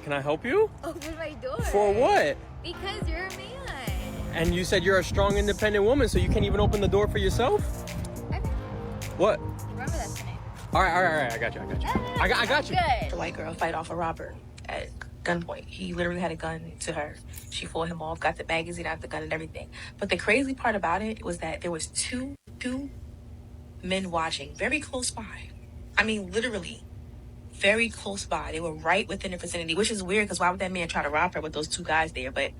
Can I help you? Open my door. For what? Because you're a man. And you said you're a strong, independent woman, so you can't even open the door for yourself? Okay. What? Remember that tonight. All right. I got you. I got you. Good. The white girl fight off a robber at gunpoint. He literally had a gun to her. She fought him off, got the magazine out the gun and everything. But the crazy part about it was that there was two men watching very close by. I mean, literally very close by. They were right within the vicinity, which is weird because why would that man try to rob her with those two guys there? But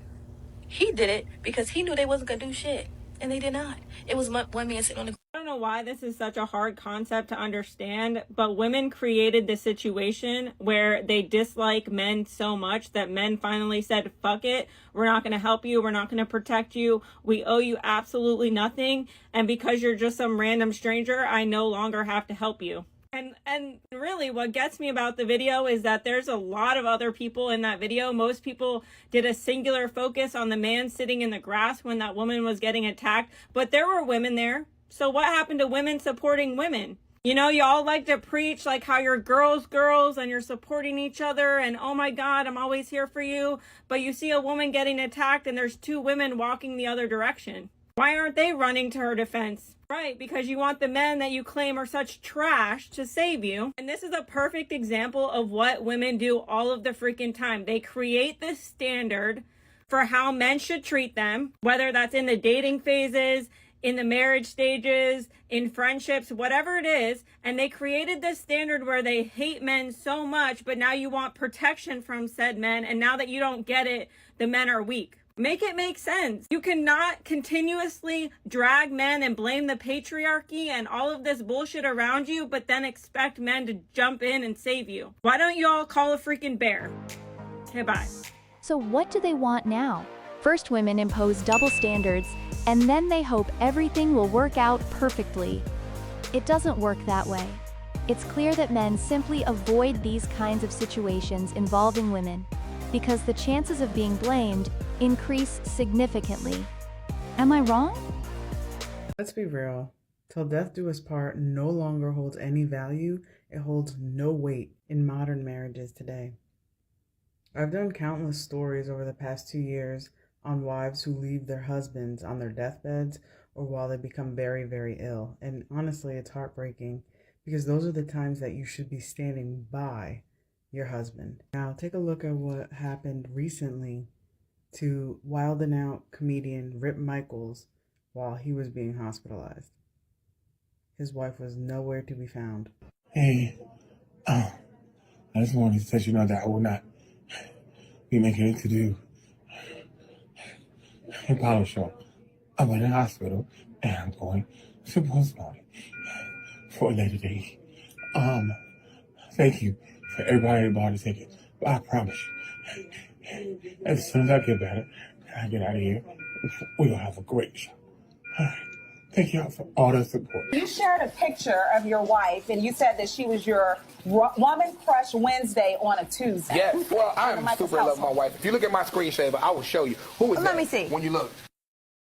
he did it because he knew they wasn't going to do shit. And they did not. It was one man sitting on the... I don't know why this is such a hard concept to understand, but women created this situation where they dislike men so much that men finally said, fuck it, we're not going to help you, we're not going to protect you, we owe you absolutely nothing, and because you're just some random stranger, I no longer have to help you. And really what gets me about the video is that there's a lot of other people in that video. Most people did a singular focus on the man sitting in the grass when that woman was getting attacked, but there were women there. So what happened to women supporting women? You know, you all like to preach like how you're girls and you're supporting each other and oh my God, I'm always here for you. But you see a woman getting attacked and there's two women walking the other direction. Why aren't they running to her defense? Right, because you want the men that you claim are such trash to save you. And this is a perfect example of what women do all of the freaking time. They create this standard for how men should treat them, whether that's in the dating phases, in the marriage stages, in friendships, whatever it is. And they created this standard where they hate men so much, but now you want protection from said men. And now that you don't get it, the men are weak. Make it make sense. You cannot continuously drag men and blame the patriarchy and all of this bullshit around you, but then expect men to jump in and save you. Why don't you all call a freaking bear? Okay, bye. So what do they want now? First, women impose double standards, and then they hope everything will work out perfectly. It doesn't work that way. It's clear that men simply avoid these kinds of situations involving women, because the chances of being blamed increase significantly. Am I wrong? Let's be real. Till death do us part no longer holds any value. It holds no weight in modern marriages today. I've done countless stories over the past 2 years on wives who leave their husbands on their deathbeds or while they become very, very ill. And honestly, it's heartbreaking because those are the times that you should be standing by your husband. Now, take a look at what happened recently to Wild 'N Out comedian Rip Michaels while he was being hospitalized. His wife was nowhere to be found. Hey, I just wanted to let you know that I will not be making it to do a power show. I'm in the hospital and I'm going to postpone it for a later date. Thank you for everybody that bought a ticket. But I promise you, as soon as I get better and I get out of here, we'll have a great show. All right. Thank y'all for all the support. You shared a picture of your wife, and you said that she was your woman crush Wednesday on a Tuesday. Yeah, well, I'm super in love with my wife. If you look at my screen saver, I will show you. Who is that? Let me see. When you look.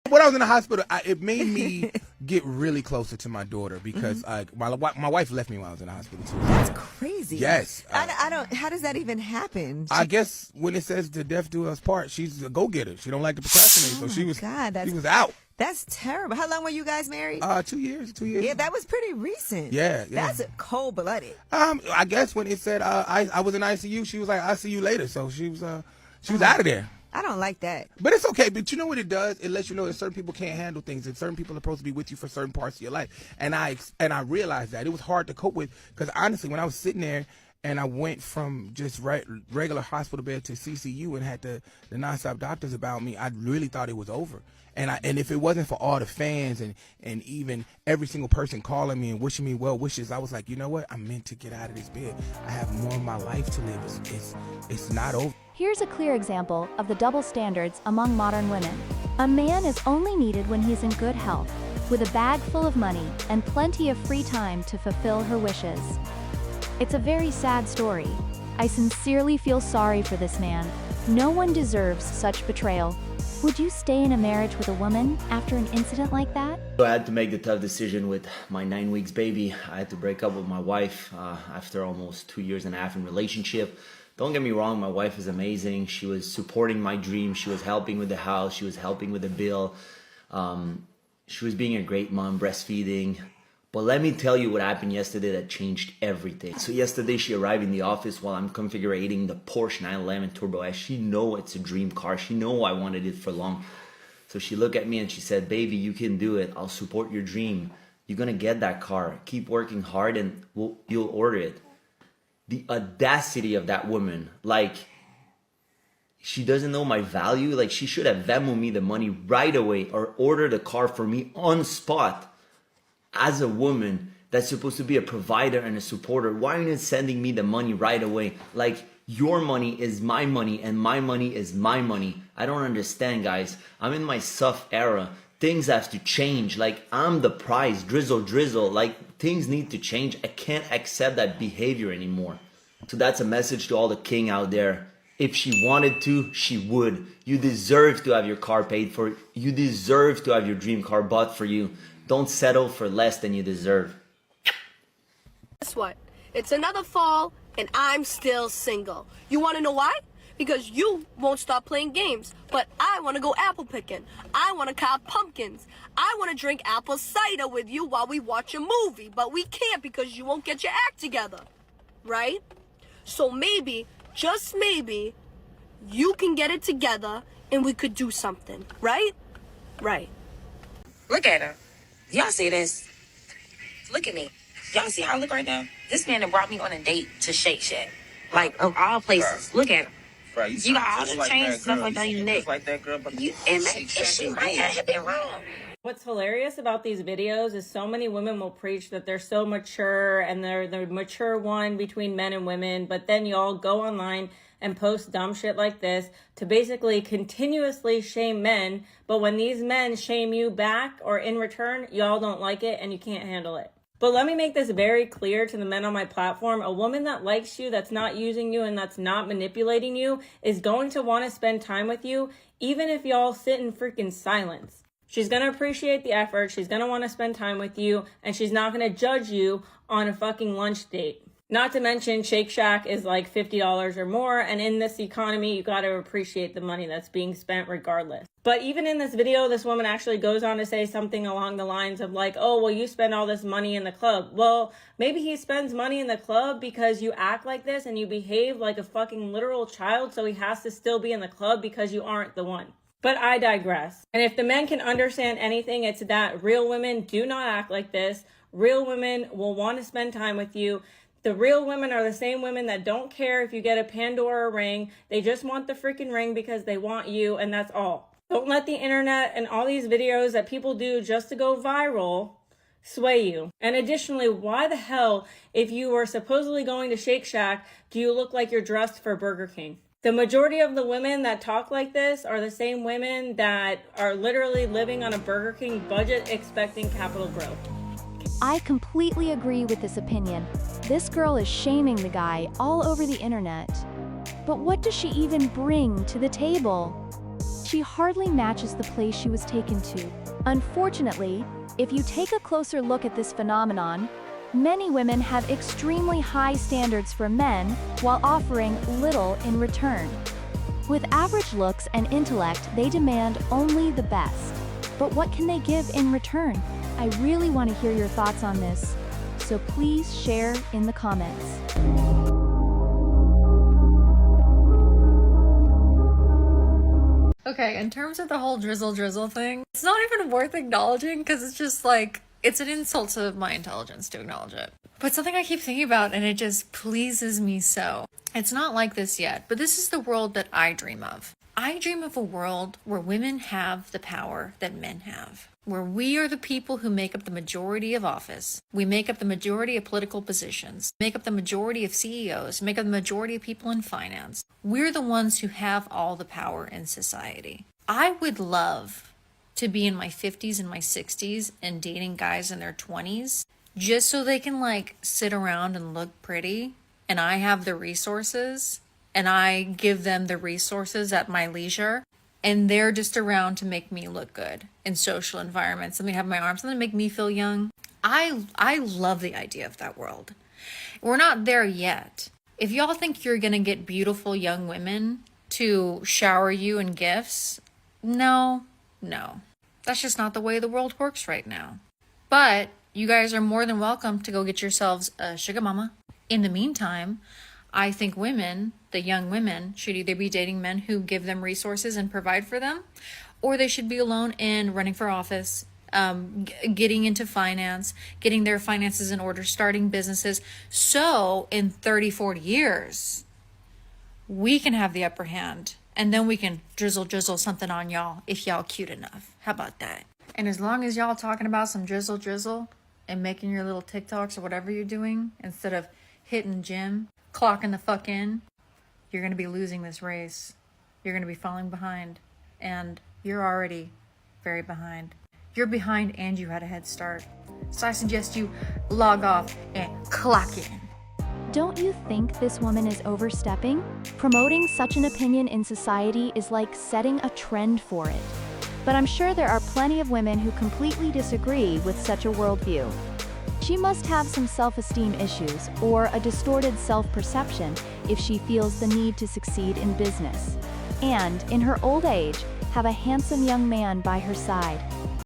When I was in the hospital, it made me get really closer to my daughter because my wife left me while I was in the hospital too. That's crazy. Yes. I don't. How does that even happen? I guess when it says "to death do us part," she's a go-getter. She don't like to procrastinate, so she was out. That's terrible. How long were you guys married? 2 years. 2 years. Yeah, that was pretty recent. Yeah. That's cold-blooded. I guess when it said I was in ICU, she was like, "I'll see you later." So she was out of there. I don't like that. But it's okay. But you know what it does? It lets you know that certain people can't handle things, and certain people are supposed to be with you for certain parts of your life. And I realized that it was hard to cope with because honestly, when I was sitting there and I went from just regular hospital bed to CCU and had the nonstop doctors about me, I really thought it was over. And if it wasn't for all the fans and even every single person calling me and wishing me well wishes, I was like, you know what? I'm meant to get out of this bed. I have more of my life to live. It's not over. Here's a clear example of the double standards among modern women. A man is only needed when he's in good health, with a bag full of money and plenty of free time to fulfill her wishes. It's a very sad story. I sincerely feel sorry for this man. No one deserves such betrayal. Would you stay in a marriage with a woman after an incident like that? So I had to make the tough decision with my 9 weeks baby. I had to break up with my wife after almost 2 years and a half in relationship. Don't get me wrong, my wife is amazing. She was supporting my dream. She was helping with the house. She was helping with the bill. She was being a great mom, breastfeeding. But let me tell you what happened yesterday that changed everything. So yesterday she arrived in the office while I'm configuring the Porsche 911 Turbo S. She know it's a dream car. She know I wanted it for long. So she looked at me and she said, baby, you can do it. I'll support your dream. You're going to get that car. Keep working hard and you'll order it. The audacity of that woman, like, she doesn't know my value. Like, she should have Venmoed me the money right away or ordered a car for me on spot. As a woman that's supposed to be a provider and a supporter, why aren't you sending me the money right away? Like, your money is my money and my money is my money. I don't understand, guys. I'm in my SUF era. Things have to change. Like, I'm the prize, drizzle. Like, things need to change. I can't accept that behavior anymore. So that's a message to all the king out there. If she wanted to, she would. You deserve to have your car paid for. You deserve to have your dream car bought for you. Don't settle for less than you deserve. Guess what? It's another fall, and I'm still single. You want to know why? Because you won't stop playing games. But I want to go apple picking. I want to cop pumpkins. I want to drink apple cider with you while we watch a movie. But we can't because you won't get your act together. Right? So maybe, just maybe, you can get it together and we could do something. Right? Right. Look at her. Y'all see this? Look at me. Y'all see how I look right now? This man that brought me on a date to Shake Shack. Like, of all places. Look at him. You got all the chains and stuff like that on your neck. Like that girl, but and maybe she might have been wrong. What's hilarious about these videos is so many women will preach that they're so mature and they're the mature one between men and women, but then y'all go online and post dumb shit like this to basically continuously shame men, but when these men shame you back or in return, y'all don't like it and you can't handle it. But let me make this very clear to the men on my platform. A woman that likes you, that's not using you, and that's not manipulating you is going to want to spend time with you, even if y'all sit in freaking silence. She's going to appreciate the effort. She's going to want to spend time with you, and she's not going to judge you on a fucking lunch date. Not to mention, Shake Shack is like $50 or more, and in this economy, you got to appreciate the money that's being spent regardless. But even in this video, this woman actually goes on to say something along the lines of like, oh, well, you spend all this money in the club. Well, maybe he spends money in the club because you act like this and you behave like a fucking literal child, so he has to still be in the club because you aren't the one. But I digress. And if the men can understand anything, it's that real women do not act like this. Real women will want to spend time with you. The real women are the same women that don't care if you get a Pandora ring. They just want the freaking ring because they want you, and that's all. Don't let the internet and all these videos that people do just to go viral sway you. And additionally, why the hell, if you were supposedly going to Shake Shack, do you look like you're dressed for Burger King? The majority of the women that talk like this are the same women that are literally living on a Burger King budget expecting capital growth. I completely agree with this opinion. This girl is shaming the guy all over the internet. But what does she even bring to the table? She hardly matches the place she was taken to. Unfortunately, if you take a closer look at this phenomenon, many women have extremely high standards for men while offering little in return. With average looks and intellect, they demand only the best. But what can they give in return? I really want to hear your thoughts on this, so please share in the comments. Okay, in terms of the whole drizzle thing, it's not even worth acknowledging because it's just like, it's an insult to my intelligence to acknowledge it. But something I keep thinking about and it just pleases me so. It's not like this yet, but this is the world that I dream of. I dream of a world where women have the power that men have. Where we are the people who make up the majority of office. We make up the majority of political positions, make up the majority of CEOs, make up the majority of people in finance. We're the ones who have all the power in society. I would love to be in my 50s and my 60s and dating guys in their 20s just so they can like sit around and look pretty and I have the resources and I give them the resources at my leisure. And they're just around to make me look good in social environments. Something to have my arms, something to make me feel young. I love the idea of that world. We're not there yet, If y'all think you're gonna get beautiful young women to shower you in gifts, no. That's just not the way the world works right now. But you guys are more than welcome to go get yourselves a sugar mama. In the meantime, I think women, the young women, should either be dating men who give them resources and provide for them, or they should be alone and running for office, getting into finance, getting their finances in order, starting businesses. So in 30, 40 years, we can have the upper hand, and then we can drizzle something on y'all if y'all cute enough. How about that? And as long as y'all talking about some drizzle and making your little TikToks or whatever you're doing, instead of hitting gym, clocking the fuck in, you're going to be losing this race. You're going to be falling behind. And you're already very behind. You're behind and you had a head start. So I suggest you log off and clock in. Don't you think this woman is overstepping? Promoting such an opinion in society is like setting a trend for it. But I'm sure there are plenty of women who completely disagree with such a worldview. She must have some self-esteem issues or a distorted self-perception if she feels the need to succeed in business. And, in her old age, have a handsome young man by her side